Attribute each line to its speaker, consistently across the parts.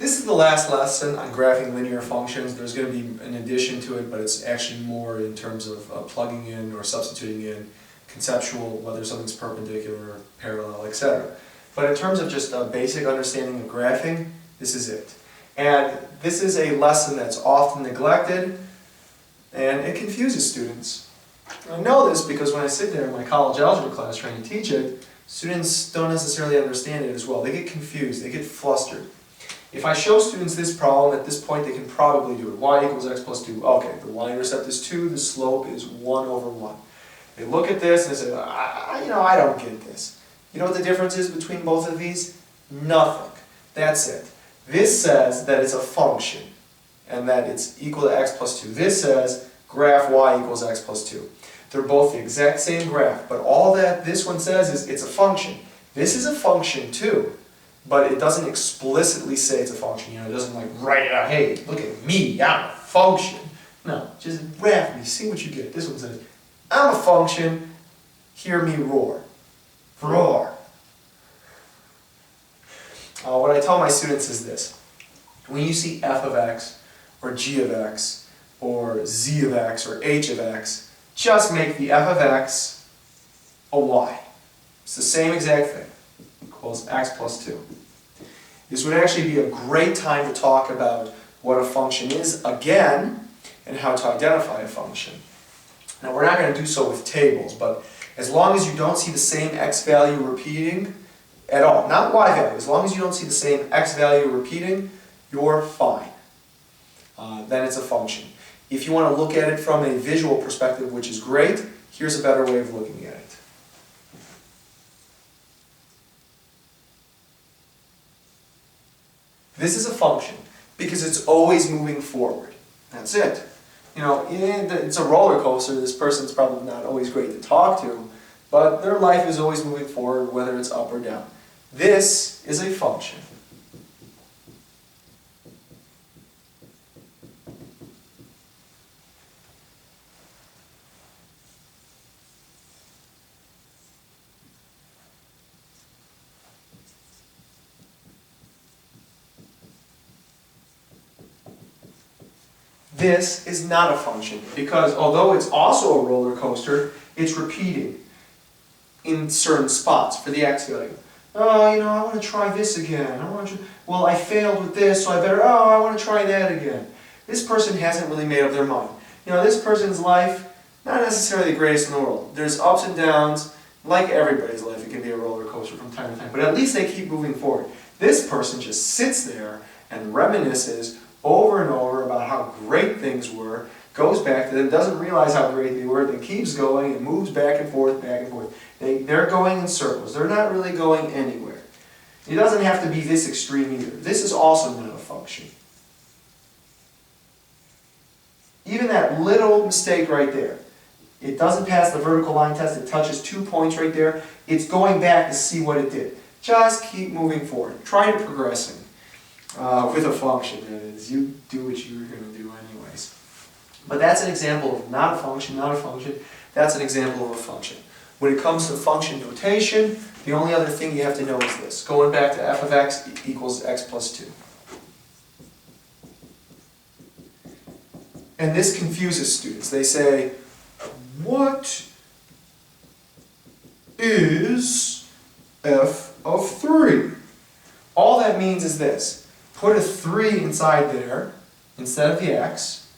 Speaker 1: This is the last lesson on graphing linear functions. There's going to be an addition to it, but it's actually more in terms of plugging in or substituting in conceptual, whether something's perpendicular, parallel, etc. But in terms of just a basic understanding of graphing, this is it. And this is a lesson that's often neglected, and it confuses students. I know this because when I sit there in my college algebra class trying to teach it, students don't necessarily understand it as well. They get confused, they get flustered. If I show students this problem, at this point they can probably do it. Y equals x plus 2. Okay, the y-intercept is 2, the slope is 1 over 1. They look at this and they say, I don't get this. You know what the difference is between both of these? Nothing. That's it. This says that it's a function and that it's equal to x plus 2. This says graph y equals x plus 2. They're both the exact same graph, but all that this one says is it's a function. This is a function too, but it doesn't explicitly say it's a function. It doesn't like write it out, hey, look at me, I'm a function. No, just graph me, see what you get. This one says, I'm a function, hear me roar. Roar. What I tell my students is this. When you see f of x, or g of x, or z of x, or h of x, just make the f of x a y. It's the same exact thing. Equals x plus 2. This would actually be a great time to talk about what a function is again, and how to identify a function. Now we're not going to do so with tables, but as long as you don't see the same x value repeating at all, not y value, as long as you don't see the same x value repeating, you're fine. Then it's a function. If you want to look at it from a visual perspective, which is great, here's a better way of looking at it. This is a function because it's always moving forward. That's it. It's a roller coaster. This person's probably not always great to talk to, but their life is always moving forward, whether it's up or down. This is a function. This is not a function because although it's also a roller coaster, it's repeating in certain spots for the x value. I want to try this again. Well, I failed with this, so I want to try that again. This person hasn't really made up their mind. This person's life, not necessarily the greatest in the world. There's ups and downs, like everybody's life. It can be a roller coaster from time to time, but at least they keep moving forward. This person just sits there and reminisces over and over about how great things were, goes back to them, doesn't realize how great they were, then keeps going and moves back and forth, back and forth. They're going in circles. They're not really going anywhere. It doesn't have to be this extreme either. This is also not a function. Even that little mistake right there, it doesn't pass the vertical line test, it touches 2 points right there, it's going back to see what it did. Just keep moving forward. Try progressing. With a function, that is. You do what you were going to do anyways. But that's an example of not a function, not a function. That's an example of a function. When it comes to function notation, the only other thing you have to know is this. Going back to f of x equals x plus 2. And this confuses students. They say, what is f of 3? All that means is this. Put a 3 inside there instead of the x.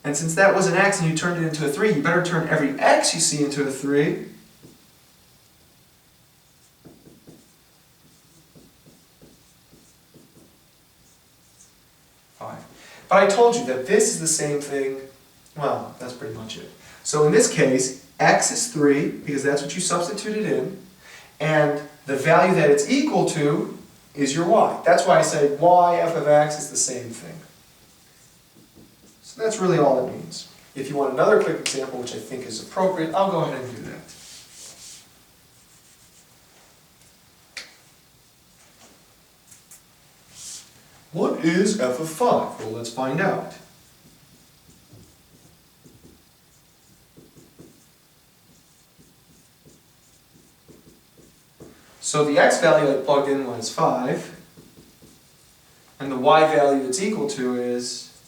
Speaker 1: And since that was an x and you turned it into a 3, you better turn every x you see into a 3. But I told you that this is the same thing. Well, that's pretty much it. So in this case, x is 3 because that's what you substituted in. And the value that it's equal to is your y. That's why I say y f of x is the same thing. So that's really all it means. If you want another quick example, which I think is appropriate, I'll go ahead and do that. What is f of 5? Well, let's find out. So the x value I plugged in was 5. y value it's equal to is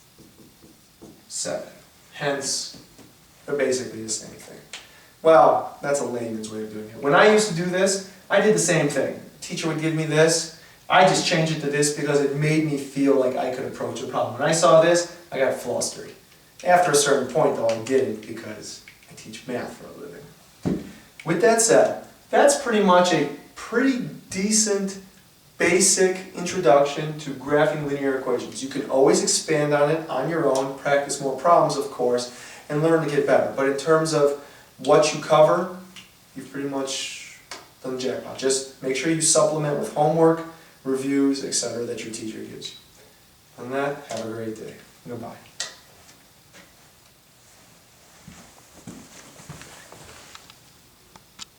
Speaker 1: 7. Hence, they're basically the same thing. Well, that's a layman's way of doing it. When I used to do this, I did the same thing. The teacher would give me this, I just changed it to this because it made me feel like I could approach a problem. When I saw this, I got flustered. After a certain point though, I didn't because I teach math for a living. With that said, that's pretty much a pretty decent basic introduction to graphing linear equations. You can always expand on it on your own, practice more problems of course, and learn to get better. But in terms of what you cover, you've pretty much done the jackpot. Just make sure you supplement with homework, reviews, etc. that your teacher gives you. On that, have a great day. Goodbye.